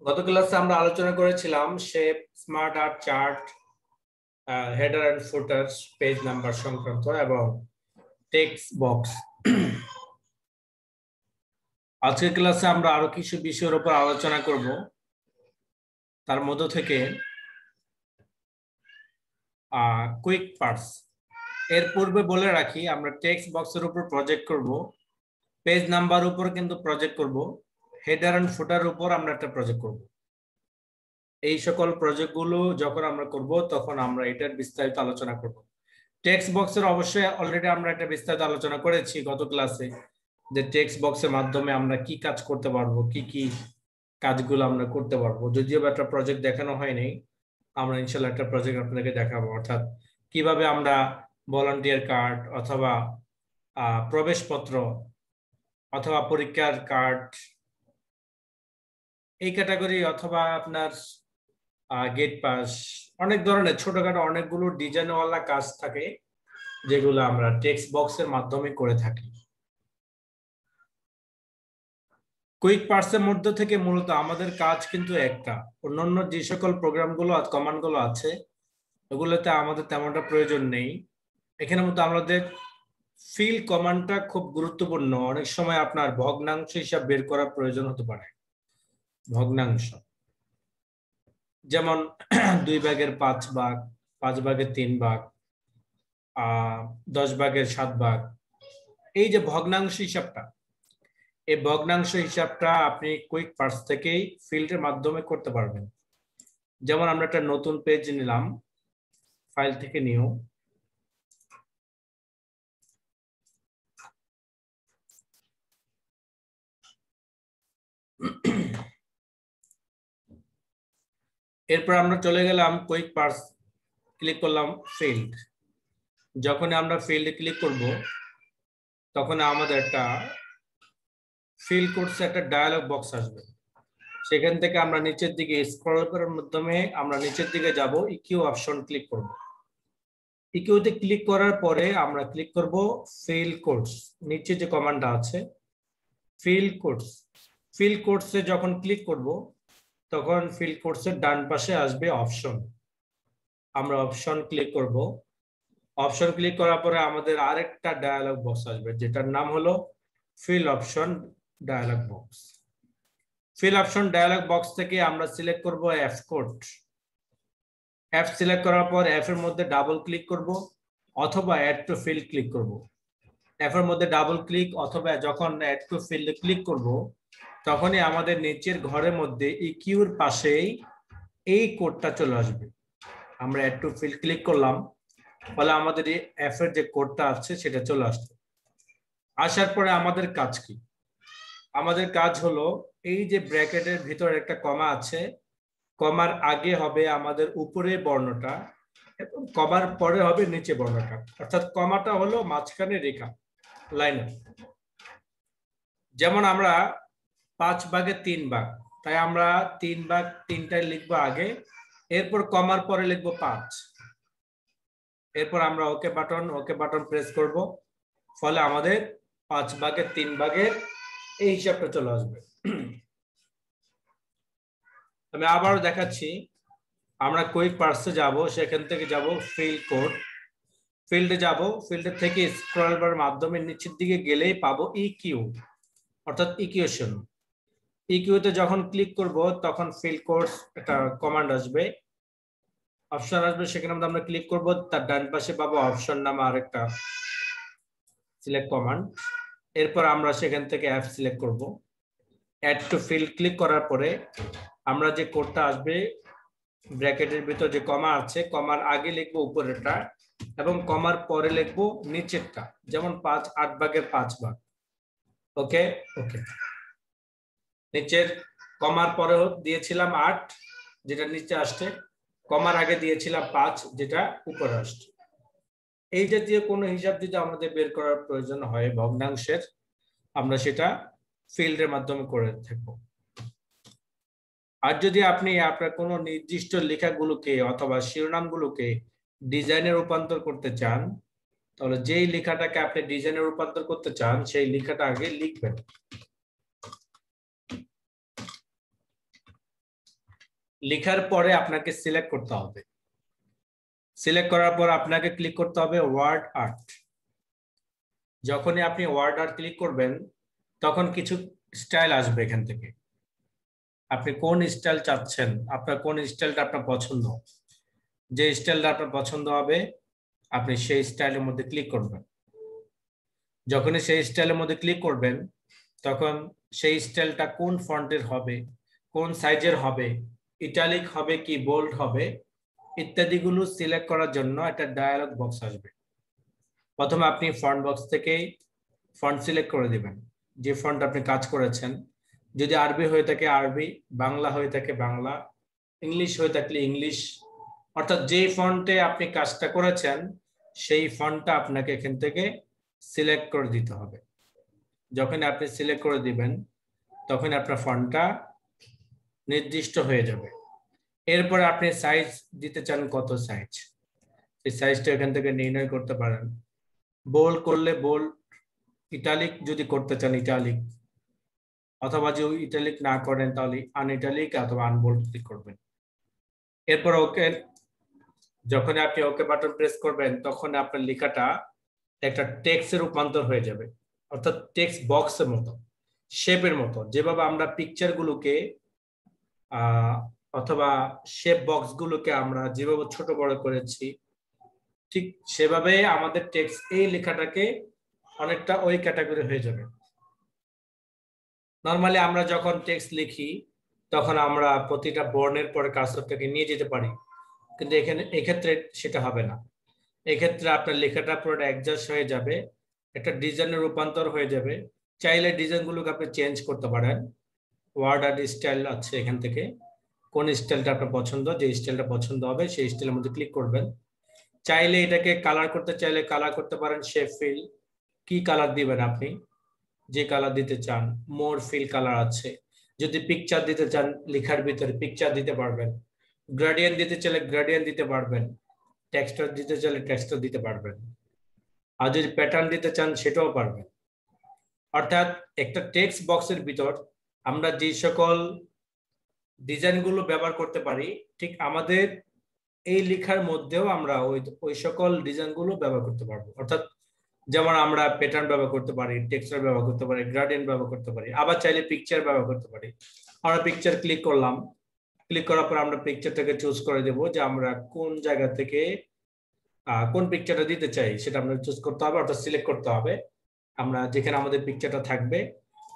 গত ক্লাসে আমরা আলোচনা করেছিলাম shape, smart art chart, header and footer, page number সংক্রান্ত এবং টেক্সট বক্স। আজকের ক্লাসে আমরা আরো কিছু বিষয়ের উপর আলোচনা করব। তার মধ্য থেকে কুইক পার্টস। এর পূর্বে বলে রাখি, আমরা টেক্সট বক্সের উপর প্রজেক্ট করব, পেজ নাম্বার উপর কিন্তু প্রজেক্ট করব, হেডার এন্ড ফুটার উপর আমরা একটা প্রজেক্ট করব। এই সকল প্রজেক্টগুলো যখন আমরা করব তখন আমরা এটার বিস্তারিত আলোচনা করব। টেক্সট বক্সের অবশ্যই অলরেডি আমরা একটা বিস্তারিত আলোচনা করেছি গত ক্লাসে, যে টেক্সট বক্সের মাধ্যমে আমরা কি কাজ করতে পারবো, কি কি কাজগুলো আমরা করতে পারবো। যদিও একটা প্রজেক্ট দেখানো হয়নি, আমরা ইনশাল্লাহ একটা প্রজেক্ট আপনাদেরকে দেখাবো, অর্থাৎ কিভাবে আমরা ভলান্টিয়ার কার্ড অথবা প্রবেশপত্র অথবা পরীক্ষার কার্ড এই ক্যাটাগরি অথবা আপনার গেট পাস, অনেক ধরনের ছোটখাটো অনেকগুলো ডিজাইনওয়ালা কাজ থাকে যেগুলো আমরা টেক্সট বক্সের মাধ্যমে করে থাকি। কুইক পার্টসের মধ্যে থেকে মূলত আমাদের কাজ কিন্তু একটা, অন্যান্য যে সকল প্রোগ্রামগুলো কমান্ডগুলো আছে ওগুলোতে আমাদের তেমনটা প্রয়োজন নেই। এখানে মতো আমাদের ফিল কমান্ডটা খুব গুরুত্বপূর্ণ। অনেক সময় আপনার ভগ্নাংশ হিসাব বের করার প্রয়োজন হতে পারে। ভগ্নাংশ যেমন 2 ভাগের 5 ভাগ, 5 ভাগের 3 ভাগ, 10 ভাগের 7 ভাগ, এই যে ভগ্নাংশ হিসাবটা, এই ভগ্নাংশ হিসাবটা আপনি কুইক পার্টস থেকেই ফিল্ডের মাধ্যমে করতে পারবেন। যেমন আমরা একটা নতুন পেজ নিলাম, ফাইল থেকে নিউ, এরপর আমরা চলে গেলাম কুইক পার্টস, ক্লিক করলাম ফিল্ড। যখন আমরা ফিল্ডে ক্লিক করব তখন আমাদের একটা ফিল কোডস একটা ডায়ালগ বক্স আসবে। সেখান থেকে আমরা নিচের দিকে স্ক্রল করার মাধ্যমে আমরা নিচের দিকে যাব, ইকিউ অপশন ক্লিক করব। ইকিউতে ক্লিক করার পরে আমরা ক্লিক করব ফিল কোডস। নিচে যে কমান্ডটা আছে ফিল কোডস, ফিল কোডসে যখন ক্লিক করব তখন ফিল কোডসের ডান পাশে আসবে অপশন। আমরা অপশন ক্লিক করব। অপশন ক্লিক করার পরে আমাদের আরেকটা ডায়ালগ বক্স আসবে যেটার নাম হলো fill option dialog box. Fill option dialog box থেকে আমরা সিলেক্ট করব এফ কোড। এফ সিলেক্ট করার পর এফ এর মধ্যে ডাবল ক্লিক করব অথবা অ্যাড টু ফিল্ড ক্লিক করব। এফ এর মধ্যে ডাবল ক্লিক অথবা যখন অ্যাড টু ফিল্ডে ক্লিক করব তখনই আমাদের নিচের ঘরের মধ্যে ইকিউর পাশেই এই কোডটা চলে আসবে। আমরা অ্যাড টু ফিল্ড ক্লিক করলাম, ফলে আমাদের এই এফ এর যে কোডটা আছে সেটা চলে আসবে। আসার পরে আমাদের কাজ কি? আমাদের কাজ হলো এই যে ব্র্যাকেটের ভিতরে একটা কমা আছে, কমার আগে হবে আমাদের উপরে বর্ণটা এবং কমার পরে হবে নিচে বর্ণটা, অর্থাৎ কমাটা হলো মাঝখানে রেখা, লাইন। যেমন আমরা 5 ভাগের 3 ভাগ, তাই আমরা 3 ভাগ 3টাই লিখবো আগে, এরপর কমার পরে লিখবো 5, এরপর আমরা ওকে বাটন প্রেস করব, ফলে আমাদের 5 ভাগের 3 ভাগের এই হিসাবটা চলে আসবে। আমি আবারও দেখাচ্ছি। আমরা কুইক পার্টসে যাব, সেখান থেকে যাব ফিল কোড, ফিল্ডে যাব, ফিল্ডের থেকে স্ক্রল বারের মাধ্যমে নিচের দিকে গেলেই পাবো ইকিউ, অর্থাৎ ইকুয়েশন। ইকিউতে যখন ক্লিক করব তখন ফিল কোড একটা কমান্ড আসবে, অপশন আসবে, সেখানে আমরা ক্লিক করব, তার ডান পাশে পাবো অপশন নামে আরেকটা সিলেক্ট কমান্ড। এরপর আমরা সেখান থেকে এফ সিলেক্ট করব, অ্যাড টু ফিল্ড ক্লিক করার পরে আমরা যে কোডটা আসবে ব্র্যাকেটের ভিতর যে কমা আছে, কমার আগে লিখবো উপরেরটা এবং কমার পরে লিখবো নিচেরটা, যেমন 8 ভাগের 5 ভাগ। ওকে ওকে, নিচের কমার পরে দিয়েছিলাম 8 যেটা নিচে আসছে, কমার আগে দিয়েছিলাম 5 যেটা উপরে আসছে। এই জাতীয় কোনো হিসাব যদি আমাদের বের করার প্রয়োজন হয় ভগ্নাংশের, আমরা সেটা ফিল্ডের মাধ্যমে করে থাকবো। আর যদি আপনি আপনার কোনো নির্দিষ্ট লেখাগুলোকে অথবা শিরোনামগুলোকে ডিজাইনে রূপান্তর করতে চান, তাহলে যেই লেখাটাকে আপনি ডিজাইনে রূপান্তর করতে চান সেই লেখাটা আগে লিখবেন। লেখার পরে আপনাকে সিলেক্ট করতে হবে। সিলেক্ট করার পর আপনাকে ক্লিক করতে হবে ওয়ার্ড আর্ট। যখনই আপনি ওয়ার্ড আর্ট ক্লিক করবেন তখন কিছু স্টাইল আসবে এখান থেকে। আপনি কোন স্টাইল চাচ্ছেন, আপনার কোন স্টাইলটা আপনার পছন্দ, যে স্টাইলটা আপনার পছন্দ হবে আপনি সেই স্টাইলের মধ্যে ক্লিক করবেন। যখনই সেই স্টাইলের মধ্যে ক্লিক করবেন তখন সেই স্টাইলটা কোন ফন্টের হবে, কোন সাইজের হবে, ইটালিক হবে কি বোল্ড হবে ইত্যাদিগুলো সিলেক্ট করার জন্য একটা ডায়ালগ বক্স আসবে। প্রথমে আপনি ফন্ট বক্স থেকে ফন্ট সিলেক্ট করে দিবেন, যে ফন্ট আপনি কাজ করেছেন। যদি আরবি হয়ে থাকে আরবি, বাংলা হয়ে থাকে বাংলা, ইংলিশ হয়ে থাকলে ইংলিশ, অর্থাৎ যে ফন্টে আপনি কাজটা করেছেন সেই ফন্টটা আপনাকে এখান থেকে সিলেক্ট করে দিতে হবে। যখন আপনি সিলেক্ট করে দিবেন তখন আপনার ফন্টটা নির্দিষ্ট হয়ে যাবে। এরপর আপনি সাইজ দিতে চান কত সাইজ, এই সাইজটা এখান থেকে নির্ণয় করতে পারেন। বোল্ড করলে বোল্ড, ইটালিক যদি করতে চান ইটালিক, অথবা যদি ইটালিক না করেন তাহলে আনইটালিক অথবা আনবোল্ড ক্লিক করবেন। এরপর ওকে, যখন আপনি ওকে বাটন প্রেস করবেন তখন আপনার লেখাটা একটা টেক্সটে রূপান্তর হয়ে যাবে, অর্থাৎ টেক্সট বক্সের মতো, শেপের মতো। যেভাবে আমরা পিকচার গুলোকে অথবা শেপ বক্স গুলোকে আমরা যেভাবে ছোট বড় করেছি ঠিক সেভাবে আমাদের টেক্সট এই লেখাটাকে অনেকটা ওই ক্যাটাগরি হয়ে যাবে। নরমালি আমরা যখন টেক্সট লিখি তখন আমরা প্রতিটা বর্ণের পরে কার্সরটাকে নিয়ে যেতে পারি, কিন্তু এক্ষেত্রে সেটা হবে না। এক্ষেত্রে আপনার লেখাটা পুরো অ্যাডজাস্ট হয়ে যাবে, একটা ডিজাইনের রূপান্তর হয়ে যাবে। চাইলে ডিজাইনগুলোকে আপনি চেঞ্জ করতে পারেন। ওয়ার্ড আর স্টাইল আছে, এখান থেকে কোন স্টাইলটা আপনার পছন্দ, যে স্টাইলটা পছন্দ হবে সেই স্টাইলের মধ্যে ক্লিক করবেন। চাইলে এটাকে কালার করতে চাইলে কালার করতে পারেন, শেপ ফিল, কি কালার দিবেন আপনি, যে কালার দিতে চান। মোর ফিল কালার আছে। যদি পিকচার দিতে চান লেখার ভিতরে পিকচার দিতে পারবেন। গ্রেডিয়েন্ট দিতে চাইলে গ্রেডিয়েন্ট দিতে পারবেন। টেক্সচার দিতে চাইলে টেক্সচার দিতে পারবেন। আর যদি প্যাটার্ন দিতে চান সেটাও পারবেন। অর্থাৎ একটা টেক্সট বক্সের ভিতর আমরা যে সকল ডিজাইনগুলো ব্যবহার করতে পারি ঠিক আমাদের এই লেখার মধ্যেও আমরা ওই সকল ডিজাইনগুলো ব্যবহার করতে পারবো। অর্থাৎ যেমন আমরা প্যাটার্ন ব্যবহার করতে পারি, টেক্সচার ব্যবহার করতে পারি, গ্রেডিয়েন্ট ব্যবহার করতে পারি, আবার চাইলে পিকচার ব্যবহার করতে পারি। আমরা পিকচার ক্লিক করলাম, ক্লিক করার পর আমরা পিকচারটাকে চুজ করে দেব যে আমরা কোন জায়গা থেকে কোন পিকচারটা দিতে চাই সেটা আমরা চুজ করতে হবে, অর্থাৎ সিলেক্ট করতে হবে। আমরা যেখানে আমাদের পিকচারটা থাকবে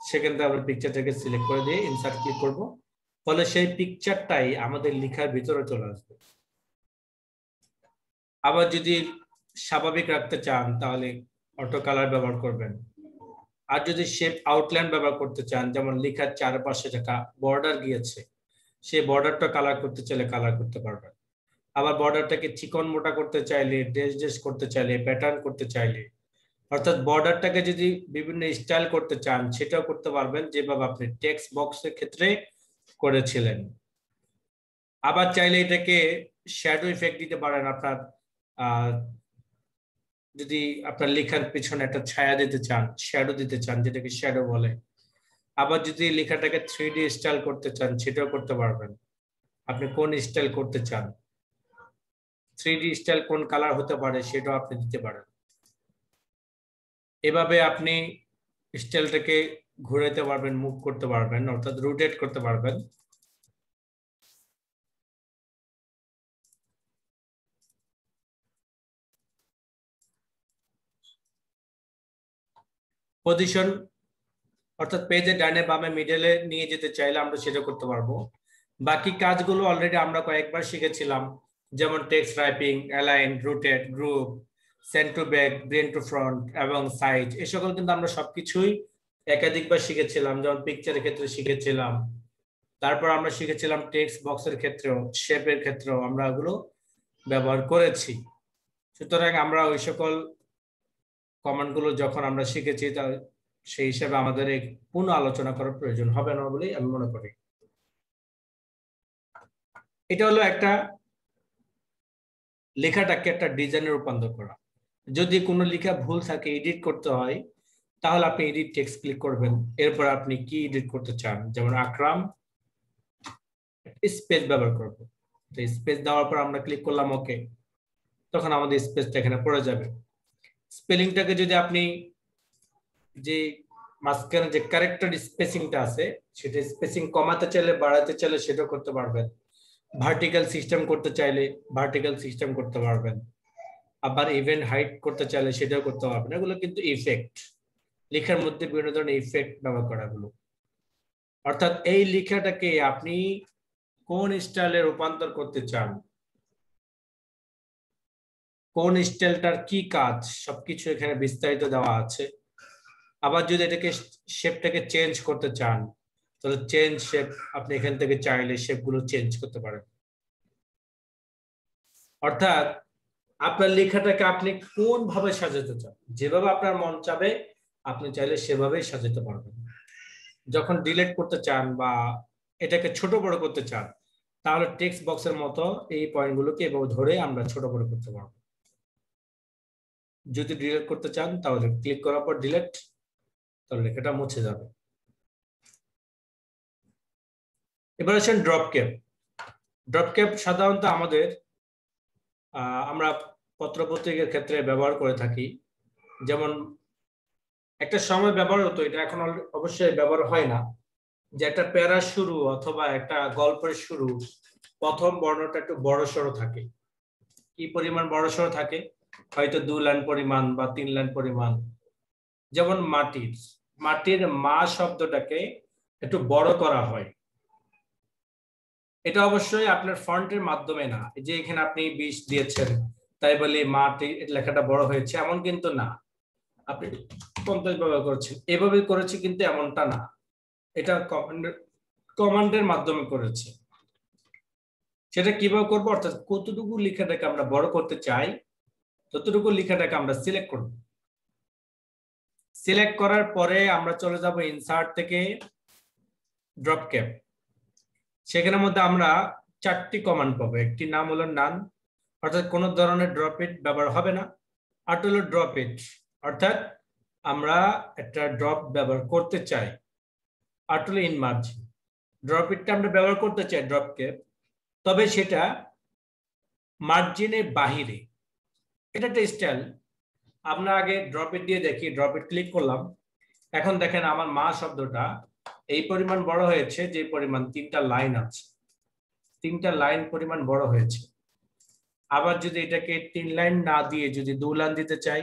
সেখান থেকে আমরা পিকচারটাকে সিলেক্ট করে দিয়ে ইনসার্ট ক্লিক করব, ফলে সেই পিকচারটাই আমাদের লেখার ভিতরে চলে আসবে। আবার যদি স্বাভাবিক রাখতে চান তাহলে অটো কালার ব্যবহার করবেন। আর যদি শেপ আউটলাইন ব্যবহার করতে চান, যেমন লেখার চারপাশে যেটা বর্ডার গিয়েছে সেই বর্ডারটা কালার করতে চাইলে কালার করতে পারবেন। আবার বর্ডারটাকে চিকন মোটা করতে চাইলে, ড্যাশ ড্যাশ করতে চাইলে, প্যাটার্ন করতে চাইলে, অর্থাৎ বর্ডারটাকে যদি বিভিন্ন স্টাইল করতে চান সেটাও করতে পারবেন, যেভাবে আপনি টেক্সট বক্সের ক্ষেত্রে করেছিলেন। আবার চাইলে এটাকে শ্যাডো ইফেক্ট দিতে পারেন। আপনার যদি আপনার লেখার পিছনে একটা ছায়া দিতে চান, শ্যাডো দিতে চান, যেটাকে শ্যাডো বলে। আবার যদি লেখাটাকে 3D স্টাইল করতে চান সেটাও করতে পারবেন। আপনি কোন স্টাইল করতে চান, 3D স্টাইল কোন কালার হতে পারে সেটাও আপনি দিতে পারেন। এভাবে আপনি স্টাইলটাকে ঘুরাতে পারবেন, মুভ করতে পারবেন, অর্থাৎ রোটেট করতে পারবেন। পজিশন, অর্থাৎ পেজের ডানে বামে মিডলে নিয়ে যেতে চাইলে আমরা সেটা করতে পারবো। বাকি কাজগুলো অলরেডি আমরা কয়েকবার শিখেছিলাম, যেমন text wrapping, align, rotate, group, send to back, bring to front এবং সাইজ। এই সকল কিন্তু আমরা সবকিছুই একাধিকবার শিখেছিলাম, যেমন পিকচারের ক্ষেত্রে শিখেছিলাম। তারপর আমরা শিখেছিলাম টেক্সট বক্সের ক্ষেত্রেও, শেপের ক্ষেত্রেও আমরা ওগুলো ব্যবহার করেছি। সুতরাং আমরা ওই সকল কমান্ডগুলো যখন আমরা শিখেছি তা সেই হিসাবে আমাদের এই পুনঃ আলোচনা করার প্রয়োজন হবে না বলেই আমি মনে করি। এটা হলো একটা লেখাটাকে একটা ডিজাইনে রূপান্তর করা। যদি কোনো লেখা ভুল থাকে, এডিট করতে হয়, তাহলে আপনি এডিট টেক্সট ক্লিক করবেন। এরপর আপনি কি এডিট করতে চান, যেমন আকরাম, স্পেস ব্যবহার করব। তো স্পেস দেওয়ার পর আমরা ক্লিক করলাম ওকে, তখন আমাদের স্পেসটা এখানে পড়ে যাবে। স্পেলিংটাকে যদি আপনি যে মাঝখানে যে ক্যারেক্টার স্পেসিংটা আছে সেটা স্পেসিং কমাতে চাইলে বাড়াতে চাইলে সেটাও করতে পারবেন। ভার্টিক্যাল সিস্টেম করতে চাইলে ভার্টিক্যাল সিস্টেম করতে পারবেন, আবার ইভেন্ট হাইট করতে চাইলে সেটাও করতে পারবেন। এগুলো কিন্তু ইফেক্ট, লেখার মধ্যে বিভিন্ন ধরনের ইফেক্ট ব্যবহার করা গুলো। অর্থাৎ এই লেখাটাকে আপনি কোন স্টাইলে রূপান্তর করতে চান, কোন স্টাইলটার কি কাজ, সবকিছু এখানে বিস্তারিত দেওয়া আছে। আবার যদি এটাকে শেপটাকে চেঞ্জ করতে চান তাহলে চেঞ্জ শেপ, আপনি এখান থেকে চাইলে শেপগুলো চেঞ্জ করতে পারেন। অর্থাৎ আপনার লেখাটাকে আপনি কোন ভাবে সাজাতে চান, যেভাবে আপনার মন চাবে আপনি চাইলে সেভাবেই সাজাতে পারবেন। যখন ডিলিট করতে চান বা এটাকে ছোট বড় করতে চান তাহলে টেক্সট বক্সের মতো এই পয়েন্টগুলোকে এভাবে ধরে আমরা ছোট বড় করতে পারবো। যদি ডিলিট করতে চান তাহলে ক্লিক করার পর ডিলিট, তাহলে লেখাটা মুছে যাবে। এবার আসেন ড্রপ ক্যাপ। ড্রপ ক্যাপ সাধারণত আমাদের আমরা পত্রপত্রিকার ক্ষেত্রে ব্যবহার করে থাকি। যেমন একটা সময় ব্যবহার হতো, এটা এখন অবশ্যই ব্যবহার হয় না, যে একটা প্যারা শুরু অথবা একটা গল্পের শুরু প্রথম বর্ণটা একটু বড় সড়ো থাকে। কি পরিমাণ বড় সড়ো থাকে? হয়তো 2 লাইন পরিমাণ বা 3 লাইন পরিমাণ। যেমন মাটির, মাটির মা শব্দটাকে একটু বড় করা হয়। এটা অবশ্যই আপনার ফন্টের মাধ্যমে না, যে এখানে আপনি 20 দিয়েছেন তাই বলে মাটি লেখাটা বড় হয়েছে এমন কিন্তু না। আপনি 50 ব্যবহার করছেন এভাবে করেছে কিন্তু এমনটা না, এটা কমান্ডের মাধ্যমে করেছে। সেটা কিভাবে করবো? অর্থাৎ কতটুকু লেখাটাকে আমরা বড় করতে চাই ততটুকু লেখাটাকে আমরা সিলেক্ট করব। সিলেক্ট করার পরে আমরা চলে যাব ইনসার্ট থেকে ড্রপ ক্যাপ। সেখানের মধ্যে আমরা 4টি কমান্ড পাবো। একটি নাম হলো নান, অর্থাৎ কোন ধরনের ড্রপ ইট ব্যবহার হবে না। আর হলো ড্রপ ইট, অর্থাৎ আমরা একটা ড্রপ ব্যবহার করতে চাই। আর হলো ইন মার্জিন, ড্রপ ইটটা আমরা ব্যবহার করতে চাই ড্রপ ক্যাপ, তবে সেটা মার্জিনের বাহিরে। এটা একটা স্টাইল। আমরা আগে ড্রপ ইট দিয়ে দেখি, ড্রপ ইট ক্লিক করলাম, এখন দেখেন আমার মা শব্দটা এই পরিমাণ বড় হয়েছে যে পরিমাণ 3টা লাইন আছে, 3টা লাইন পরিমাণ বড় হয়েছে। আবার যদি এটাকে 3 লাইন না দিয়ে যদি 2 লাইন দিতে চাই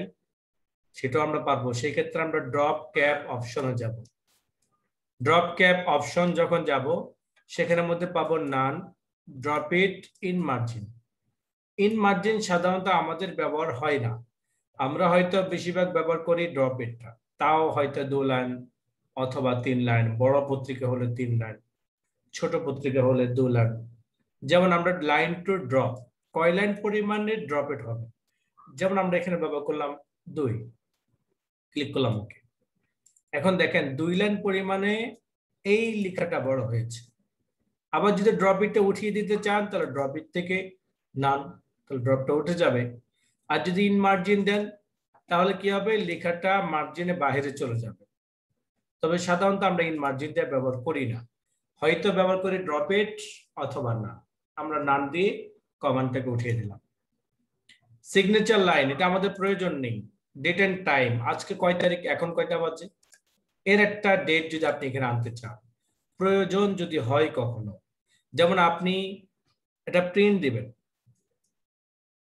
সেটাও আমরা পারবো। সেই ক্ষেত্রে আমরা ড্রপ ক্যাপ অপশনে যাব। ড্রপ ক্যাপ অপশন যখন যাব সেখানের মধ্যে পাবো নান, drop it, in margin. In margin সাধারণত আমাদের ব্যবহার হয় না, আমরা হয়তো বেশিরভাগ ব্যবহার করি ড্রপ ইটটা, তাও হয়তো 2 লাইন অথবা 3 লাইন, বড় পত্রিকা হলে 3 লাইন, ছোট পত্রিকা হলে 2 লাইন। যেমন আমরা লাইন টু ড্রপ, কয় লাইন পরিমাণে ড্রপ ইট হবে, যেমন আমরা এখানে ব্যবহার করলাম 2, ক্লিক করলাম ওকে। এখন দেখেন 2 লাইন পরিমাণে এই লেখাটা বড় হয়েছে। আবার যদি ড্রপ ইটটা উঠিয়ে দিতে চান তাহলে ড্রপ ইট থেকে নান, তাহলে ড্রপটা উঠে যাবে। আর যদি ইন মার্জিন দেন তাহলে কি হবে, লেখাটা মার্জিনে বাইরে চলে যাবে। তবে সাধারণত আমরা ইন মার্জিন দিয়ে ব্যবহার করি না, হয়তো ব্যবহার করি ড্রপ ইট অথবা না। আমরা নান দিয়ে কমান্ডটাকে উঠিয়ে দিলাম। সিগনেচার লাইন, এটা আমাদের প্রয়োজন নেই। ডেট এন্ড টাইম, আজকে কয় তারিখ, এখন কয়টা বাজে, এর একটা ডেট যদি আপনি এখানে আনতে চান, প্রয়োজন যদি হয় কখনো, যেমন আপনি এটা প্রিন্ট দিবেন,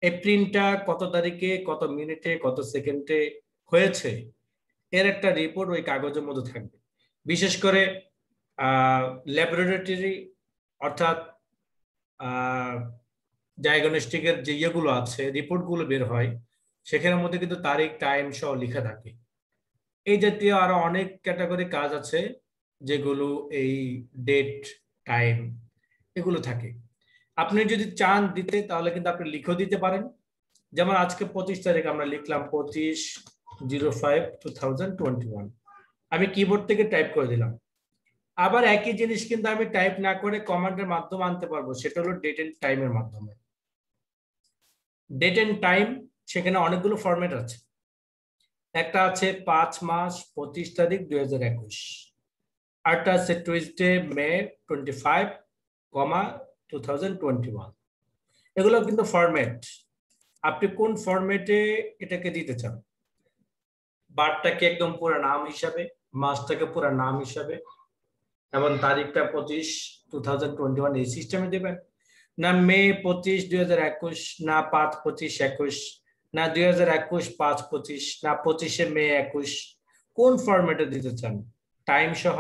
এই প্রিন্টটা কত তারিখে, কত মিনিটে, কত সেকেন্ডে হয়েছে এর একটা রিপোর্ট ওই কাগজের মধ্যে থাকবে। বিশেষ করে ল্যাবরেটরি অর্থাৎ ডায়াগনস্টিকের যে ইয়েগুলো আছে, রিপোর্টগুলো বের হয়, সেখানের মধ্যে কিন্তু তারিখ টাইম সহ লেখা থাকে। এই জাতীয় আরো অনেক ক্যাটাগরি কাজ আছে যেগুলো এই ডেট টাইম এগুলো থাকে। আপনি যদি চান দিতে তাহলে কিন্তু আপনি লিখেও দিতে পারেন। যেমন আজকে 25 তারিখ আমরা লিখলাম 25/05/2021, আমি কিবোর্ড থেকে টাইপ করে দিলাম। আবার একই জিনিস কিন্তু আমি টাইপ না করে কমান্ডের মাধ্যমে আনতে পারবো, সেটা হলো ডেট এন্ড টাইমের মাধ্যমে। ডেট এন্ড টাইম সেখানে অনেকগুলো ফরম্যাট আছে। একটা আছে 5 মাস 25 তারিখ 2021, আরটা আছে টুইসডে মে 25, কমা 2021। এগুলো কিন্তু ফরম্যাট, আপনি কোন ফরম্যাটে এটাকে দিতে চান। বারটাকে একদম পুরো নাম হিসাবে, মাসটাকে পুরো নাম হিসাবে, এবং তারিখটা 25/2021 এই সিস্টেমে দেবেন, না মে 25/2021, না 5/25/21, না 2021/5/25, না 25 মে 21, কোন ফরম্যাটে দিতে চান, টাইম সহ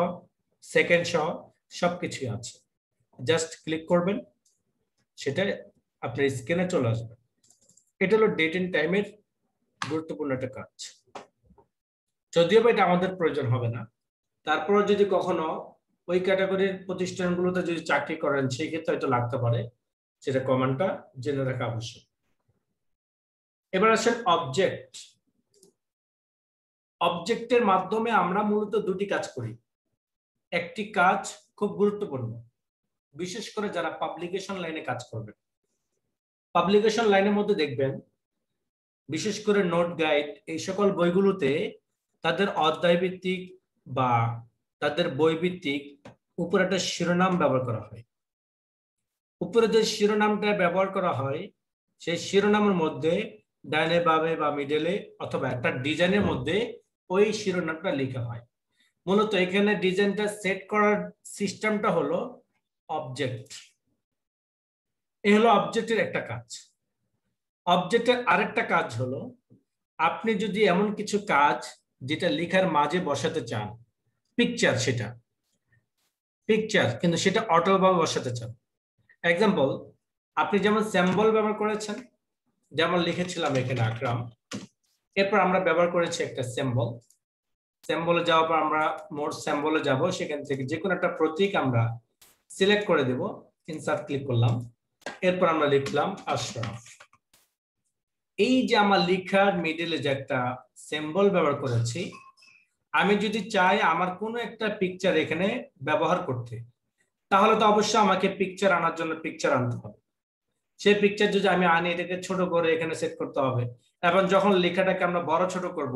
সেকেন্ড সহ সবকিছুই আছে। জাস্ট ক্লিক করবেন, সেটা আপনার স্ক্রিনে চলে আসবে। এটা হলো ডেট এন্ড টাইমের গুরুত্বপূর্ণ একটা কাজ। যদিও এটা আমাদের প্রয়োজন হবে না, তারপরে যদি কখনো ওই ক্যাটাগরির প্রতিষ্ঠানগুলোতে যদি চাকরি করেন সেই ক্ষেত্রে হয়তো লাগতে পারে, সেটা কমান্ডটা জেনে রাখা আবশ্যক। এবার আসেন অবজেক্ট। অবজেক্টের মাধ্যমে আমরা মূলত দুটি কাজ করি। একটি কাজ খুব গুরুত্বপূর্ণ, বিশেষ করে যারা পাবলিকেশন লাইনে কাজ করবেন। পাবলিকেশন লাইনের মধ্যে দেখবেন বিশেষ করে নোট গাইড এই সকল বইগুলোতে তাদের অধ্যায় ভিত্তিক বা তাদের বই ভিত্তিক উপরে একটা শিরোনাম ব্যবহার করা হয়। উপরে যে শিরোনামটা ব্যবহার করা হয় সেই শিরোনামের মধ্যে ডাইনে বামে বা মিডলে অথবা একটা ডিজাইনের মধ্যে ওই শিরোনামটা লেখা হয়। মূলত এখানে ডিজাইনটা সেট করার সিস্টেমটা হলো অবজেক্ট। এই হলো অবজেক্টের একটা কাজ। অবজেক্টের আরেকটা কাজ হলো আপনি যদি এমন কিছু কাজ যেটা লেখার মাঝে বসাতে চান, পিকচার, সেটা পিকচার কিন্তু সেটা অটোভাবে বসাতে চান। এক্সাম্পল, আপনি যেমন সিম্বল ব্যবহার করেছেন, যেমন লিখেছিলাম এখানে আকরাম, এরপর আমরা ব্যবহার করেছি একটা সিম্বল। সিম্বলে যাওয়ার পর আমরা মোর সিম্বলে যাব, সেখান থেকে যে কোনো একটা প্রতীক আমরা সিলেক্ট করে দেব, ইনসার্ট ক্লিক করলাম, এরপর আমরা লিখলাম আশরাফ। এই যে আমার লেখার মিডলে যে একটা সিম্বল ব্যবহার করেছি, আমি যদি চাই আমার কোনো একটা পিকচার এখানে ব্যবহার করতে, তাহলে তো অবশ্যই আমাকে পিকচার আনার জন্য পিকচার আনতে হবে। সেই পিকচার যদি আমি আনি, এটাকে ছোট করে এখানে সেট করতে হবে, এবং যখন লেখাটাকে আমরা বড় ছোট করব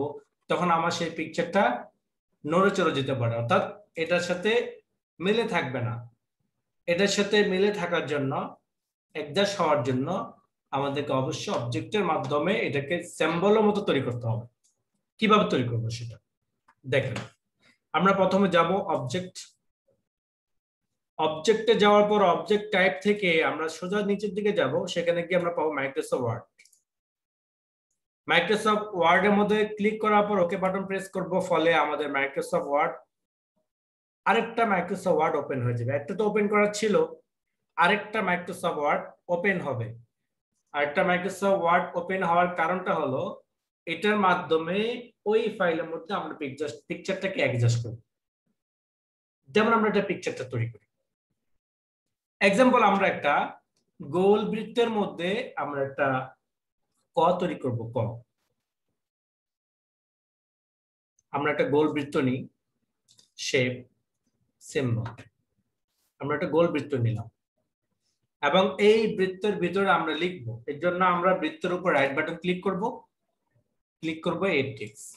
তখন আমার সেই পিকচারটা নড়ে চড়ে যেতে পারে, অর্থাৎ এটার সাথে মিলে থাকবে না। এটার সাথে মিলে থাকার জন্য, অ্যাডজাস্ট হওয়ার জন্য আমাদেরকে অবশ্যই অবজেক্টের মাধ্যমে এটাকে সিম্বলের মতো তৈরি করতে হবে। কিভাবে তৈরি করবো সেটা দেখেন। আমরা প্রথমে যাব অবজেক্ট। অবজেক্টে যাওয়ার পর অবজেক্ট টাইপ থেকে আমরা সোজা নিচের দিকে যাব, সেখানে গিয়ে আমরা পাবো মাইক্রোসফট ওয়ার্ড। মাইক্রোসফট ওয়ার্ডের মধ্যে ক্লিক করার পর ওকে বাটন প্রেস করব, ফলে আমাদের মাইক্রোসফট ওয়ার্ড, আরেকটা মাইক্রোসফট ওয়ার্ড ওপেন হয়ে যাবে। একটা তো ওপেন করা ছিল, আরেকটা মাইক্রোসফট ওয়ার্ড ওপেন হবে। আরেকটা মাইক্রোসফট ওয়ার্ড ওপেন হওয়ার কারণটা হলো এটার মাধ্যমে ওই ফাইলের মধ্যে আমরা পিকচারটাকে অ্যাডজাস্ট করব। যেমন আমরা একটা পিকচারটা তৈরি করি। এক্সাম্পল, আমরা একটা গোল বৃত্তের মধ্যে আমরা একটা ক তৈরি করব। ক, আমরা একটা গোল বৃত্ত নিই, শেপ, সিম্বল, আমরা একটা গোল বৃত্ত নিলাম এবং এই বৃত্তের ভিতরে আমরা লিখব। এর জন্য আমরা বৃত্তের উপর রাইট বাটন ক্লিক করব এড টেক্সট।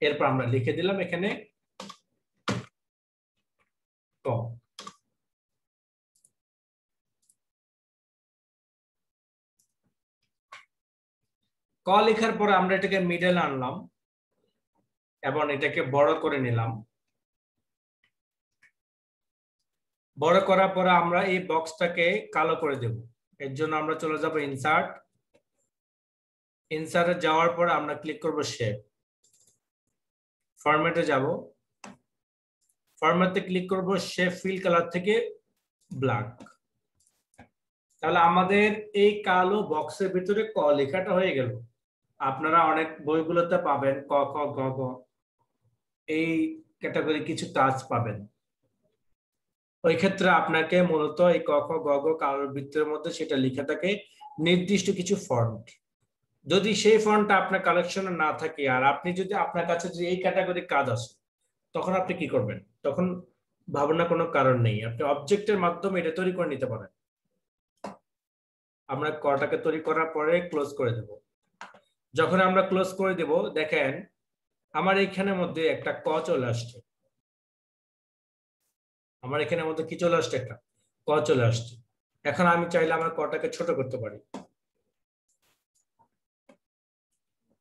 এরপর আমরা লিখে দিলাম এখানে ক। ক লেখার পরে আমরা এটাকে মিডল আনলাম এবং এটাকে বড় করে নিলাম। বড় করার পরে আমরা এই বক্সটাকে কালো করে দেব। এর জন্য আমরা চলে যাব ইনসার্ট। ইনসার্টে যাওয়ার পর আমরা ক্লিক করব শেপ। ফরম্যাটে যাব, ফরম্যাটে ক্লিক করব শেপ ফিল কালার থেকে ব্ল্যাক। তাহলে আমাদের এই কালো বক্সের ভিতরে ক লেখাটা হয়ে গেল। আপনারা অনেক বইগুলোতে পাবেন ক খ গ ঘ এই ক্যাটাগরি কিছু কাজ পাবেন। ওই ক্ষেত্রে আপনাকে মূলত এই ক খ গ ঘ কালো বৃত্তের মধ্যে সেটা লেখা থাকে নির্দিষ্ট কিছু ফন্ট। যদি সেই ফন্টটা আপনার কালেকশনে না থাকে আর আপনি যদি আপনার কাছে যদি এই ক্যাটাগরি কাজ আসে, তখন আপনি কি করবেন? তখন ভাবনার কোনো কারণ নেই, আপনি অবজেক্টের মাধ্যমে এটা তৈরি করে নিতে পারেন। আমরা কটাকে তৈরি করার পরে ক্লোজ করে দেব। যখন আমরা ক্লোজ করে দেব, দেখেন আমার এইখানের মধ্যে একটা ক চলে আসছে। আমার এখানের মধ্যে কি চলে আসছে? একটা ক চলে আসছে। এখন আমি চাইলে আমার কটাকে ছোট করতে পারি।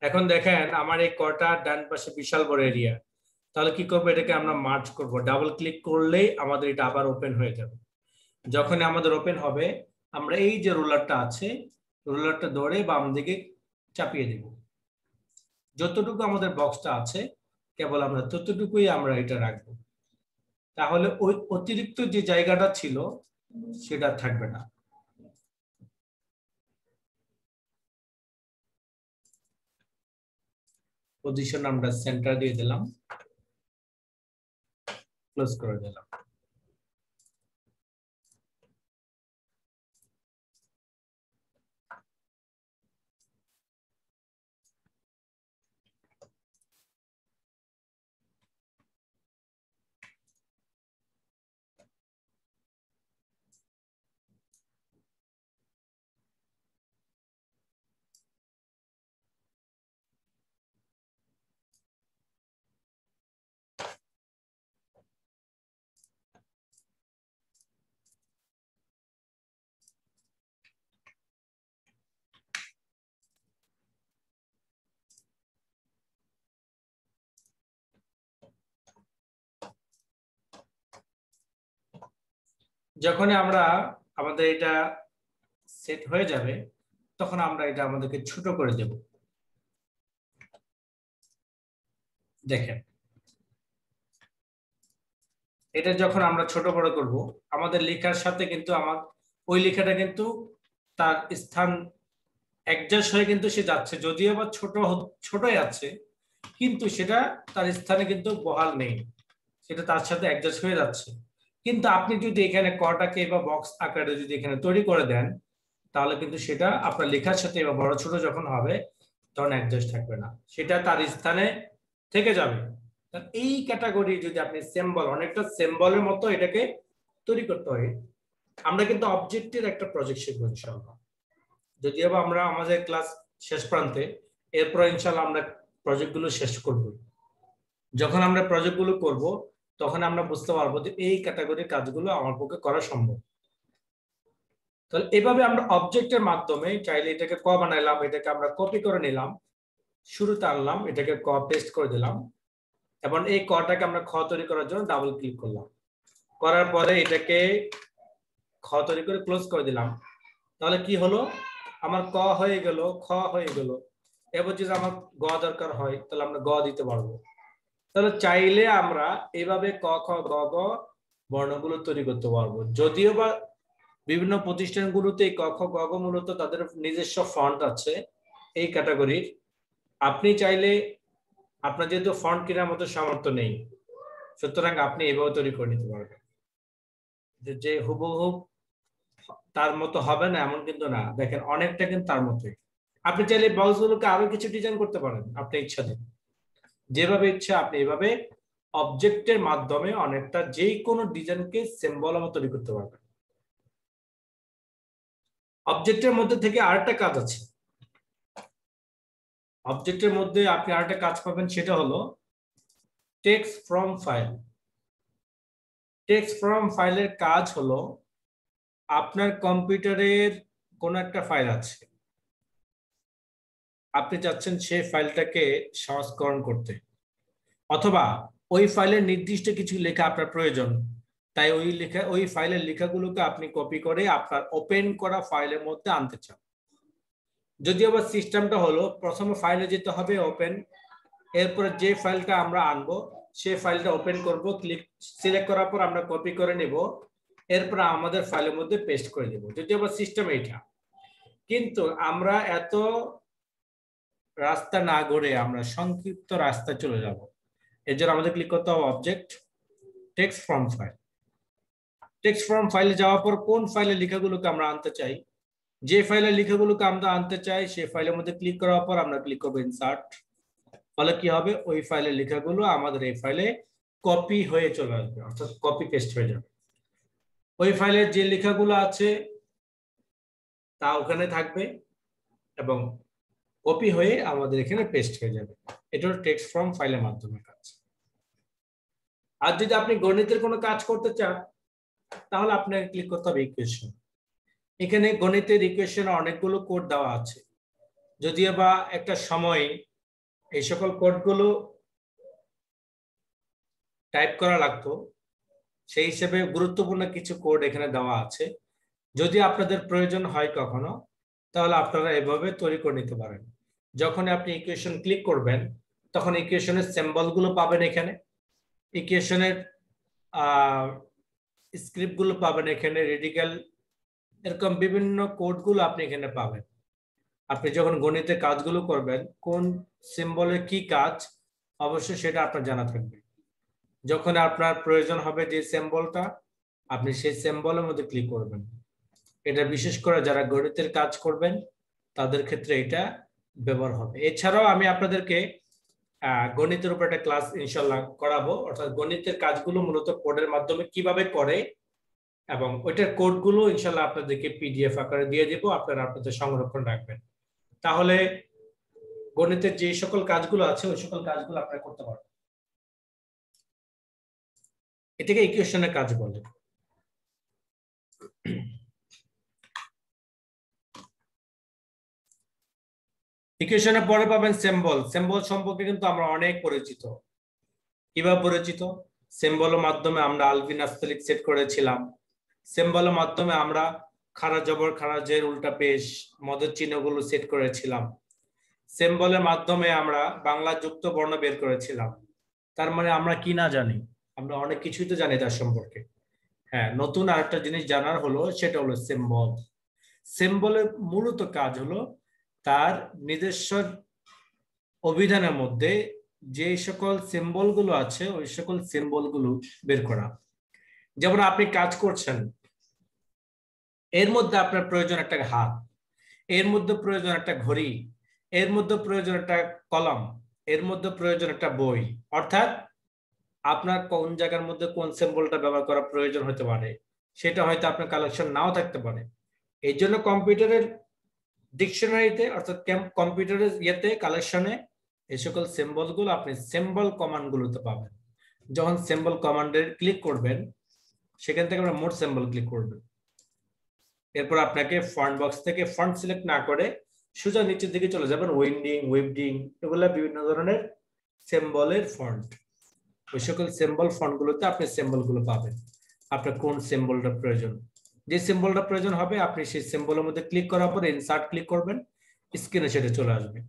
এখন দেখেন আমার এই কটা ডান পাশে বিশাল বড় এরিয়া, তাহলে কি করবো, এটাকে আমরা মার্জ করব। ডাবল ক্লিক করলেই আমাদের এটা আবার ওপেন হয়ে যাবে। যখন আমাদের ওপেন হবে, আমরা এই যে রুলারটা আছে, রুলারটা ধরে বাম দিকে চাপিয়ে দেব। যতটুকু আমাদের বক্সটা আছে কেবল আমরা ততটুকুই আমরা এটা রাখবো, তাহলে ওই অতিরিক্ত যে জায়গাটা ছিল সেটা থাকবে না। পজিশন আমরা সেন্টার দিয়ে দিলাম, ক্লোজ করে দিলাম। যখন আমরা আমাদের এটা সেট হয়ে যাবে, তখন আমরা এটা আমাদেরকে ছোট করে দেব। দেখেন এটা যখন আমরা ছোট বড় করব, আমাদের লেখার সাথে কিন্তু আমার ওই লেখাটা কিন্তু তার স্থান অ্যাডজাস্ট হয়ে কিন্তু সে যাচ্ছে, যদিও বা ছোটই আছে, কিন্তু সেটা তার স্থানে কিন্তু বহাল নেই, সেটা তার সাথে অ্যাডজাস্ট হয়ে যাচ্ছে। কিন্তু আপনি যদি এখানে কটাকে বা বক্স আকারে যদি এখানে তৈরি করে দেন, তাহলে কিন্তু সেটা আপনার লেখার সাথে বা বড় ছোট যখন হবে তখন অ্যাডজাস্ট থাকবে না, সেটা তার স্থানে থেকে যাবে। এই ক্যাটাগরি যদি আপনি সিম্বল, অনেকটা সিম্বলের মতো এটাকে তৈরি করতে হয়। আমরা কিন্তু অবজেক্টের একটা প্রজেক্ট শিখবো ইনশাআল্লাহ, যদিও আমরা আমাদের ক্লাস শেষ প্রান্তে, এরপর ইনশাআল্লাহ আমরা প্রজেক্টগুলো শেষ করব। যখন আমরা প্রজেক্টগুলো করব তখন আমরা বুঝতে পারবো যে এই ক্যাটাগরির কাজগুলো আমার পক্ষে করা সম্ভব। তাহলে এভাবে আমরা অবজেক্টের মাধ্যমে চাইলে এটাকে ক বানাইলাম, এটাকে আমরা কপি করে নিলাম, শুরুতে আনলাম, এটাকে ক পেস্ট করে দিলাম, এবং এই কটাকে আমরা খ তৈরি করার জন্য ডাবল ক্লিক করলাম, করার পরে এটাকে খ তৈরি করে ক্লোজ করে দিলাম। তাহলে কি হলো, আমার ক হয়ে গেল, খ হয়ে গেল। এবার যদি আমার গ দরকার হয় তাহলে আমরা গ দিতে পারবো। তাহলে চাইলে আমরা এইভাবে ক খ গ গ বর্ণগুলো তৈরি করতে পারবো। যদিও বা বিভিন্ন প্রতিষ্ঠানগুলোতে এই ক খ গ গ মূলত তাদের নিজস্ব ফন্ট আছে এই ক্যাটাগরির। আপনি চাইলে, আপনার যেহেতু ফন্ট কেনার মতো সামর্থ্য নেই, সুতরাং আপনি এভাবে তৈরি করে নিতে পারবেন। যে হুবহু তার মতো হবে না এমন কিন্তু না, দেখেন অনেকটা কিন্তু তার মতোই। আপনি চাইলে বক্সগুলোকে আরো কিছু ডিজাইন করতে পারেন আপনি ইচ্ছা দেন, যেভাবে ইচ্ছা আপনি এভাবে অবজেক্টের মাধ্যমে অনেকটা যে কোনো ডিজাইনকে সিম্বল মতো তৈরি করতে পারবেন। অবজেক্টের মধ্যে থেকে আরেকটা কাজ আছে, অবজেক্টের মধ্যে আপনি আরেকটা কাজ পাবেন, সেটা হলো text from file. Text from ফাইলের কাজ হলো, আপনার কম্পিউটারের কোন একটা ফাইল আছে, আপনি চাচ্ছেন সেই ফাইলটাকে সংস্করণ করতে, অথবা ওই ফাইলের নির্দিষ্ট কিছু লেখা আপনার প্রয়োজন, তাই ওই ফাইলের লেখাগুলোকে আপনি কপি করে আপনার ওপেন করা ফাইলের মধ্যে আনতে চান। যদিও বা সিস্টেমটা হলো প্রথমে ফাইলে যেতে হবে ওপেন, এরপরে যে ফাইলটা আমরা আনবো সেই ফাইলটা ওপেন করব, ক্লিক সিলেক্ট করার পর আমরা কপি করে নেব, এরপর আমাদের ফাইলের মধ্যে পেস্ট করে দেব, যদিও বা সিস্টেম এইটা। কিন্তু আমরা এত রাস্তা না গড়ে আমরা সংক্ষিপ্ত রাস্তায় চলে যাব। এর জন্য আমাদের ক্লিক করতে হবে object, text from file. Text from ফাইলে যাওয়ার পর কোন ফাইলের লেখাগুলোকে আমরা আনতে চাই, যে ফাইলের লেখাগুলোকে আমরা আনতে চাই সেই ফাইলের মধ্যে ক্লিক করার পর আমরা ক্লিক করবো ইনসার্ট। ফলে কি হবে, ওই ফাইলের লেখাগুলো আমাদের এই ফাইলে কপি হয়ে চলে আসবে, অর্থাৎ কপি পেস্ট হয়ে যাবে। ওই ফাইলের যে লেখাগুলো আছে তা ওখানে থাকবে এবং কপি হয়ে আমাদের এখানে পেস্ট হয়ে যাবে। এটা হলো টেক্সট ফ্রম ফাইলের মাধ্যমে কাজ। আর যদি আপনি গণিতের কোনো কাজ করতে চান, তাহলে আপনাকে ক্লিক করতে হবে ইকুয়েশন। এখানে গণিতের ইকুয়েশনে অনেকগুলো কোড দেওয়া আছে, যদিও বা একটা সময় এই সকল কোডগুলো টাইপ করা লাগতো, সেই হিসেবে গুরুত্বপূর্ণ কিছু কোড এখানে দেওয়া আছে। যদি আপনাদের প্রয়োজন হয় কখনো, তাহলে আপনারা এভাবে তৈরি করে নিতে পারেন। যখন আপনি ইকুয়েশন ক্লিক করবেন, তখন ইকুয়েশনের সিম্বলগুলো পাবেন এখানে, ইকুয়েশনের স্ক্রিপ্টগুলো পাবেন এখানে, রেডিক্যাল, এরকম বিভিন্ন কোডগুলো আপনি এখানে পাবেন। আপনি যখন গণিতের কাজগুলো করবেন, কোন সিম্বলের কি কাজ অবশ্যই সেটা আপনার জানা থাকবে। যখন আপনার প্রয়োজন হবে যে সিম্বলটা, আপনি সেই সিম্বলের মধ্যে ক্লিক করবেন। এটা বিশেষ করে যারা গণিতের কাজ করবেন তাদের ক্ষেত্রে এটা ব্যবহার হবে। এছাড়াও আমি আপনাদেরকে গণিতের উপর একটা ক্লাস ইনশাল্লাহ করাবো, অর্থাৎ গণিতের কাজগুলো মূলত কোডের মাধ্যমে কিভাবে করে, এবং ওইটার কোডগুলো ইনশাল্লাহ আপনাদেরকে পিডিএফ আকারে দিয়ে দিব, আপনারা আপনাদের সংরক্ষণ রাখবেন। তাহলে গণিতের যে সকল কাজগুলো আছে ওই সকল কাজগুলো আপনারা করতে পারবেন। এটাকে ইকুয়েশনের কাজ বলে। ইকুয়েশনের পরে পাবেন সিম্বল। সিম্বল সম্পর্কে কিন্তু আমরা অনেক পরিচিত। কিভাবে পরিচিত? সিম্বলের মাধ্যমে আমরা আলভিন আস্তলিক সেট করেছিলাম। সিম্বলের মাধ্যমে আমরা খাড়া জবর খাড়া জের উল্টা পেশ মদের চিহ্নগুলো সেট করেছিলাম। সিম্বলের মাধ্যমে আমরা বাংলা যুক্ত বর্ণ বের করেছিলাম। তার মানে আমরা কি না জানি? আমরা অনেক কিছুই তো জানি তার সম্পর্কে। হ্যাঁ, নতুন আরেকটা জিনিস জানার হলো, সেটা হলো সিম্বল। সিম্বলের মূলত কাজ হলো তার নিজস্ব অভিধানের মধ্যে যে সকল সিম্বল গুলো আছে ওই সকল সিম্বল গুলো বের করা। যেমন আপনি কাজ করছেন, এর মধ্যে আপনার প্রয়োজন একটা হাত, এর মধ্যে প্রয়োজন একটা ঘড়ি, এর মধ্যে প্রয়োজন একটা কলম, এর মধ্যে প্রয়োজন একটা বই। অর্থাৎ আপনার কোন জায়গার মধ্যে কোন সিম্বলটা ব্যবহার করা প্রয়োজন হতে পারে সেটা হয়তো আপনার কালেকশন নাও থাকতে পারে। এই জন্য কম্পিউটারের ডিকশনারিতে, অর্থাৎ কম্পিউটারের ইয়েতে কালেকশনে এই সকল সিম্বল গুলো আপনি সিম্বল কমান্ড গুলোতে পাবেন। যখন সিম্বল কমান্ডে ক্লিক করবেন, সেখান থেকে আমরা মোট সিম্বল ক্লিক করবেন। এরপর আপনাকে ফন্ট বক্স থেকে ফন্ট সিলেক্ট না করে সোজা নিচের দিকে চলে যাবেন, উইন্ডিং, ওয়েবডিং, এগুলা বিভিন্ন ধরনের সিম্বলের ফন্ট। ওই সকল সিম্বল ফন্ট গুলোতে আপনি সিম্বল গুলো পাবেন। আপনার কোন সিম্বলটা প্রয়োজন, যে সিম্বলটা প্রয়োজন হবে আপনি সেই সিম্বলের মধ্যে ক্লিক করার পর ইনসার্ট ক্লিক করবেন, স্ক্রিনে সেটা চলে আসবে।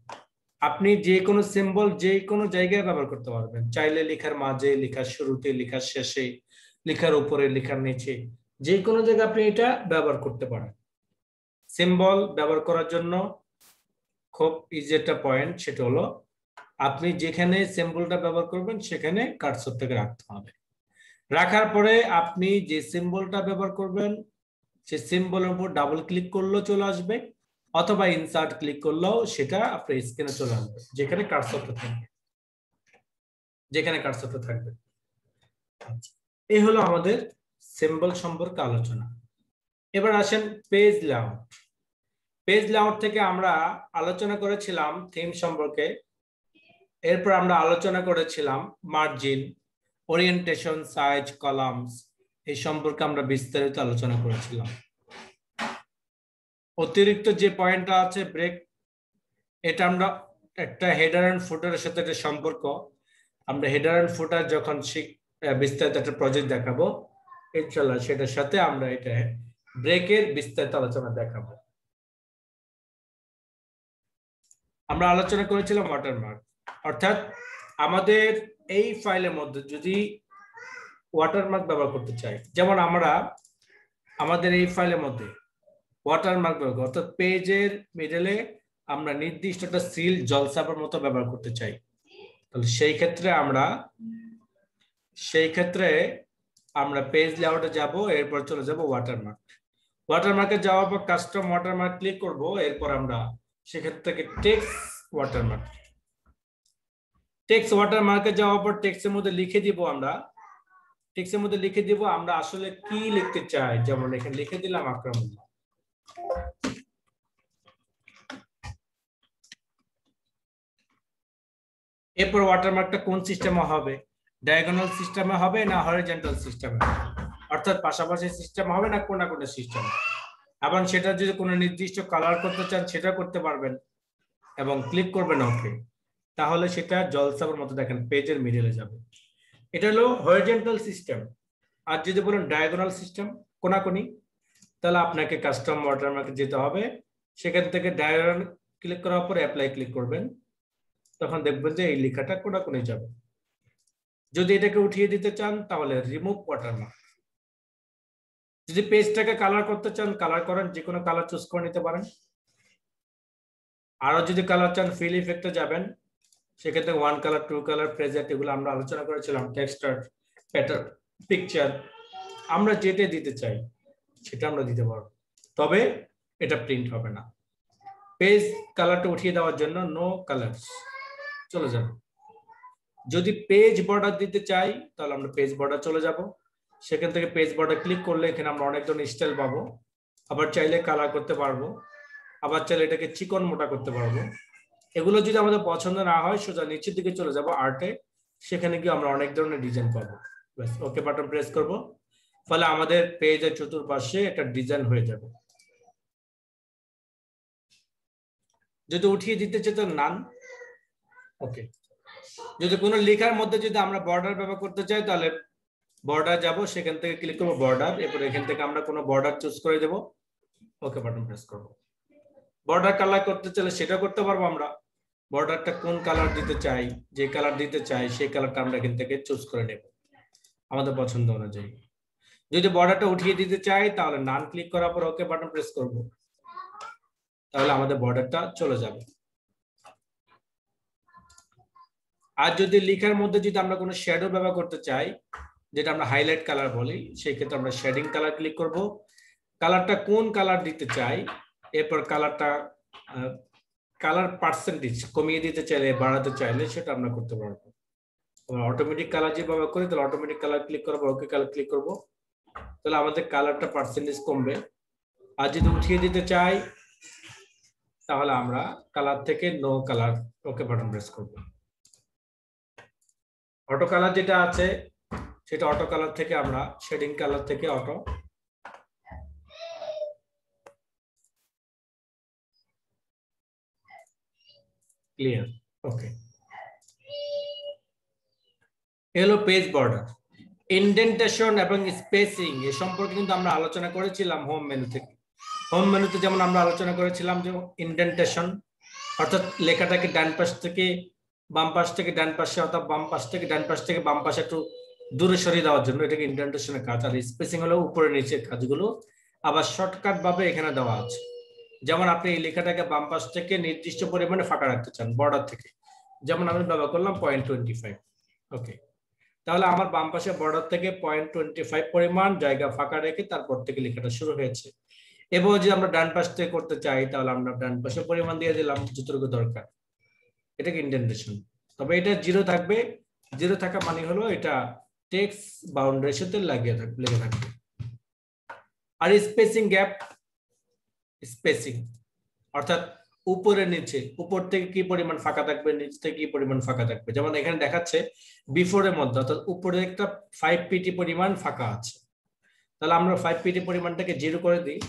আপনি যে কোনো সিম্বল যে কোনো জায়গায় ব্যবহার করতে পারবেন, চাইলে লেখার মাঝে, লেখার শুরুতে, লেখার শেষে, লেখার উপরে, লেখার নিচে, যে কোনো জায়গায় আপনি এটা ব্যবহার করতে পারেন। সিম্বল ব্যবহার করার জন্য খুব ইজি একটা পয়েন্ট, সেটা হলো আপনি যেখানে সিম্বলটা ব্যবহার করবেন সেখানে কার্সরটাকে রাখতে হবে। রাখার পরে আপনি যে সিম্বলটা ব্যবহার করবেন সেই সিম্বলের উপর ডাবল ক্লিক করলেও চলে আসবে, অথবা ইনসার্ট ক্লিক করলেও সেটা আপনার স্ক্রিনে চলে আসবে, যেখানে কার্সরটা থাকবে, যেখানে কার্সরটা থাকবে। এই হলো আমাদের সিম্বল সম্পর্কে আলোচনা। এবার আসেন পেজ লেআউট। পেজ লেআউট থেকে আমরা আলোচনা করেছিলাম থিম সম্পর্কে, এরপর আমরা আলোচনা করেছিলাম মার্জিন, ওরিয়েন্টেশন, সাইজ, কলামস, এই সম্পর্কে আমরা বিস্তারিত আলোচনা করেছিলাম। অতিরিক্ত যে পয়েন্টটা আছে ব্রেক, এটা আমরা একটা হেডার এন্ড ফুটারের সাথে একটা সম্পর্ক, আমরা হেডার এন্ড ফুটার যখন বিস্তারিত একটা প্রজেক্ট দেখাবো ইনশাআল্লাহ সেটার সাথে আমরা এটা ব্রেকের বিস্তারিত আলোচনা দেখাবো। আমরা আলোচনা করেছিলাম ওয়াটারমার্ক, অর্থাৎ আমাদের এই ফাইলের মধ্যে যদি ওয়াটারমার্ক ব্যবহার করতে চাই, যেমন আমরা আমাদের এই ফাইলের মধ্যে ওয়াটারমার্ক ব্যবহার, অর্থাৎ পেজের মিডলে আমরা নির্দিষ্ট একটা সিল জলছাপের মতো ব্যবহার করতে চাই, তাহলে সেই ক্ষেত্রে আমরা পেজ লেআউটে যাব, এরপর চলে যাব ওয়াটারমার্ক। ওয়াটারমার্কে যাওয়ার পর কাস্টম ওয়াটারমার্ক ক্লিক করব, এরপর আমরা সেক্ষেত্রে থেকে টেক্সট ওয়াটারমার্ক, টেক্সট ওয়াটারমার্কে যাওয়ার পর টেক্সটের মধ্যে লিখে দিব, আমরা আসলে কি লিখতে চাই। যেমন এখানে লিখে দিলাম আকরামুল্লাহ। এরপর ওয়াটারমার্কটা কোন সিস্টেমে হবে, ডায়াগোনাল সিস্টেমে হবে না হরিজন্টাল সিস্টেমে? অর্থাৎ পাশাপাশি সিস্টেম হবে না কোনা কোনা সিস্টেম। এবং সেটা যদি কোনো নির্দিষ্ট কালার করতে চান সেটা করতে পারবেন এবং ক্লিক করবেন ওকে, তাহলে সেটা জলসাবার মতো দেখেন পেজের মিডলে যাবে। এটা হলো হরিজন্টাল সিস্টেম। আর যদি বলেন ডায়াগোনাল সিস্টেম কোনাকুনি, তাহলে আপনাকে কাস্টম ওয়াটারমার্কে যেতে হবে, সেখান থেকে ডায়াগোনাল ক্লিক করার পর অ্যাপ্লাই ক্লিক করবেন, তখন দেখবেন যে এই লেখাটা কোনাকুনি যাবে। যদি এটাকে উঠিয়ে দিতে চান তাহলে রিমুভ ওয়াটারমার্ক। যদি পেজটাকে কালার করতে চান কালার করেন, যে কোনো কালার চুজ করে নিতে পারেন। আরো যদি কালার চান ফিল ইফেক্টে যাবেন, সেক্ষেত্রে 1 কালার 2 কালার প্রেজেন্ট এগুলো আমরা আলোচনা করেছিলাম, টেক্সচার প্যাটার্ন পিকচার, আমরা যেটা দিতে চাই সেটা আমরা দিতে পারবো, তবে এটা প্রিন্ট হবে না। পেজ কালারটা উঠিয়ে দেওয়ার জন্য নো কালারস চলে যাবে। যদি পেজ বর্ডার দিতে চাই তাহলে আমরা পেজ বর্ডার চলে যাব, সেখান থেকে পেজ বর্ডার ক্লিক করলে এখানে আমরা অনেক ধরনের স্টাইল পাবো। আবার চাইলে কালার করতে পারবো, আবার চাইলে এটাকে চিকন মোটা করতে পারবো। এগুলো যদি আমাদের পছন্দ না হয় সোজা নিচের দিকে চলে যাব আর্টে, সেখানে গিয়ে আমরা অনেক ধরনের ডিজাইন পাবো। ব্যাস ওকে বাটন প্রেস করব, ফলে আমাদের পেজের চতুর্পাশে একটা ডিজাইন হয়ে যাবে। যদি উঠিয়ে দিতে চাই তো নান ওকে। যদি কোনো লেখার মধ্যে যদি আমরা বর্ডার ব্যবহার করতে চাই তাহলে বর্ডার যাব, সেখান থেকে ক্লিক করব বর্ডার, এরপর এখান থেকে আমরা কোনো বর্ডার চুজ করে দেব, ওকে বাটন প্রেস করব। বর্ডার কালার করতে চাইলে সেটা করতে পারবো আমরা। বর্ডারটা কোন কালার দিতে চাই, যে কালার দিতে চাই সেই কালারটা আমরা এখান থেকে চুজ করে নেব আমাদের পছন্দ অনুযায়ী। যদি বর্ডারটা উঠিয়ে দিতে চাই তাহলে নান ক্লিক করার পর ওকে বাটন প্রেস করব, তাহলে আমাদের বর্ডারটা চলে যাবে। আর যদি লেখার মধ্যে যদি আমরা কোনো শ্যাডো ব্যবহার করতে চাই, যেটা আমরা হাইলাইট কালার বলি, সেই ক্ষেত্রে আমরা শেডিং কালার ক্লিক করব। কালারটা কোন কালার দিতে চাই, এরপর কালারটা কালার পার্সেন্টেজ কমিয়ে দিতে চাইলে বাড়াতে চাইলে সেটা আমরা করতে পারবো। অটোমেটিক কালার যে ব্যবহার করি তাহলে অটোমেটিক কালার ক্লিক করবো, ওকে কালার ক্লিক করব, তাহলে আমাদের কালারটা পার্সেন্টেজ কমবে। আর যদি উঠিয়ে দিতে চাই তাহলে আমরা কালার থেকে no colour okay button press করব। অটো কালার যেটা আছে সেটা অটো কালার থেকে আমরা শেডিং কালার থেকে অটো, ক্লিয়ার ওকে। এলো পেজ বর্ডার। ইনডেন্টেশন এবং স্পেসিং এ সম্পর্কে কিন্তু আমরা আলোচনা করেছিলাম হোম মেনু থেকে। হোম মেনুতে যেমন আমরা আলোচনা করেছিলাম যে ইনডেন্টেশন অর্থাৎ লেখাটাকে ডান পাশ থেকে বাম পাশ থেকে ডান পাশে অথবা বাম পাশ থেকে ডান পাশ থেকে বাম পাশে একটু দূরে সরিয়ে দেওয়ার জন্য এটাকে ইনডেন্টেশনের কাজ। আর স্পেসিং হলো উপরে নিচের কাজগুলো, আবার শর্টকাট ভাবে এখানে দেওয়া আছে। যেমন আপনি এই লেখাটাকে বাম পাশ থেকে নির্দিষ্ট পরিমাণে ফাঁকা রাখতে চান বর্ডার থেকে, যেমন আমি ব্যবহার করলাম 0.25 ওকে, তাহলে আমার বাম পাশে বর্ডার থেকে 0.25 পরিমাণ জায়গা ফাঁকা রেখে তারপর থেকে লেখাটা শুরু হয়েছে। এবং যদি আমরা ডান পাশ থেকে করতে চাই তাহলে আমরা ডান পাশে পরিমাণ দিয়ে দিলাম যতটুকু দরকার, এটাকে ইনডেন্টেশন। তবে এটা জিরো থাকবে, জিরো থাকা মানে হলো এটা টেক্সট বাউন্ডারির সাথে লেগে থাকবে। আর স্পেসিং গ্যাপ, স্পেসিং অর্থাৎ উপরে নিচে, উপর থেকে কি পরিমাণ ফাঁকা থাকবে নিচ থেকে কি পরিমাণ ফাঁকা থাকবে। যেমন এখানে দেখাচ্ছে বিফোরের মধ্যে অর্থাৎ উপরে একটা 5 পিটি পরিমাণ ফাঁকা আছে, তাহলে আমরা 5 পিটি পরিমাণটাকে জিরো করে দিই,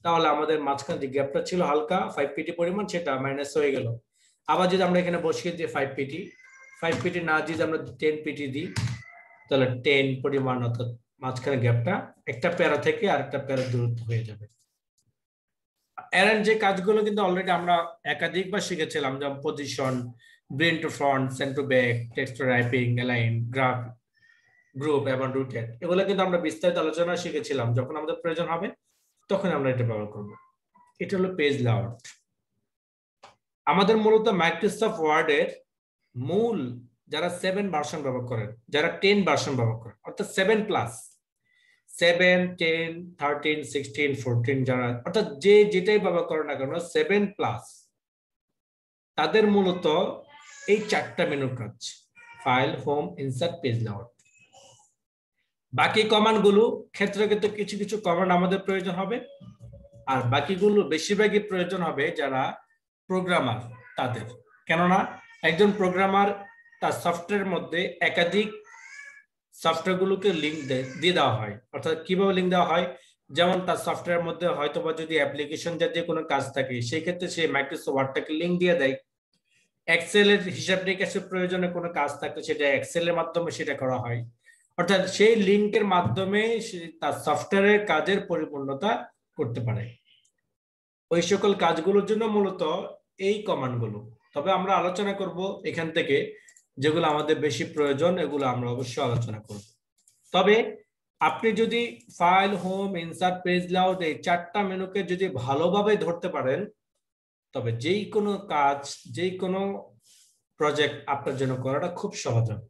তাহলে আমাদের মাঝখানে যে গ্যাপটা ছিল হালকা 5 পিটি পরিমাণ সেটা মাইনাস হয়ে গেল। আবার যদি আমরা এখানে বসিয়ে দিই 5 পিটি না দিয়ে আমরা 10 পিটি দিই, তাহলে 10 পরিমাণ অর্থাৎ মাঝখানে গ্যাপটা একটা প্যারা থেকে আরেকটা প্যারা দূরত্ব হয়ে যাবে। অ্যারেঞ্জ যে কাজগুলো কিন্তু অলরেডি আমরা একাধিকবার শিখেছিলাম, যেমন position, bring to front, send to back, text to wrapping, align, graph, group এবং রুটেড, এগুলো কিন্তু আমরা বিস্তারিত আলোচনা শিখেছিলাম। যখন আমাদের প্রয়োজন হবে তখন আমরা এটা ব্যবহার করব। এটা হলো পেজ লেআউট। আমাদের মূলত মাইক্রোসফট ওয়ার্ডের মূল যারা 7 ভার্সন ব্যবহার করেন, যারা 10 ভার্সন ব্যবহার করেন অর্থাৎ 7+, 7, 10, 13, 16, 14 যারা অর্থাৎ যে যেটাই ব্যবহার করেন না কেন 7+, তাদের মূলত এই 4টা মেনুর কাজ, file, home, insert, page layout. বাকি কমান্ড গুলো ক্ষেত্রে কিন্তু কিছু কিছু কমান্ড আমাদের প্রয়োজন হবে, আর বাকিগুলো বেশিরভাগই প্রয়োজন হবে যারা প্রোগ্রামার তাদের। কেননা একজন প্রোগ্রামার তার সফটওয়্যারের মধ্যে একাধিক সফটওয়্যারগুলোকে লিঙ্ক দিয়ে দেওয়া হয়। অর্থাৎ কিভাবে লিঙ্ক দেওয়া হয়, যেমন তার সফটওয়্যারের মধ্যে হয়তো বা যদি অ্যাপ্লিকেশন জাতীয় কোনো কাজ থাকে সেই ক্ষেত্রে সে মাইক্রোসফট ওয়ার্ডটাকে লিঙ্ক দিয়ে দেয়। এক্সেলের হিসাব নিকাশের প্রয়োজনে কোনো কাজ থাকলে সেটা এক্সেলের মাধ্যমে সেটা করা হয়। অর্থাৎ সেই লিঙ্কের মাধ্যমে সে তার সফটওয়্যারের কাজের পরিপূর্ণতা করতে পারে। ওই সকল কাজগুলোর জন্য মূলত এই কমান্ডগুলো। তবে আমরা আলোচনা করব এখান থেকে যেগুলো আমাদের বেশি প্রয়োজন, এগুলো আমরা অবশ্যই আলোচনা করব। তবে আপনি যদি file, home, insert, page layout এই 4টা মেনুকে যদি ভালোভাবে ধরতে পারেন, তবে যেই কোনো কাজ, যেই কোনো প্রজেক্ট আপনার জন্য করাটা খুব সহজ হবে।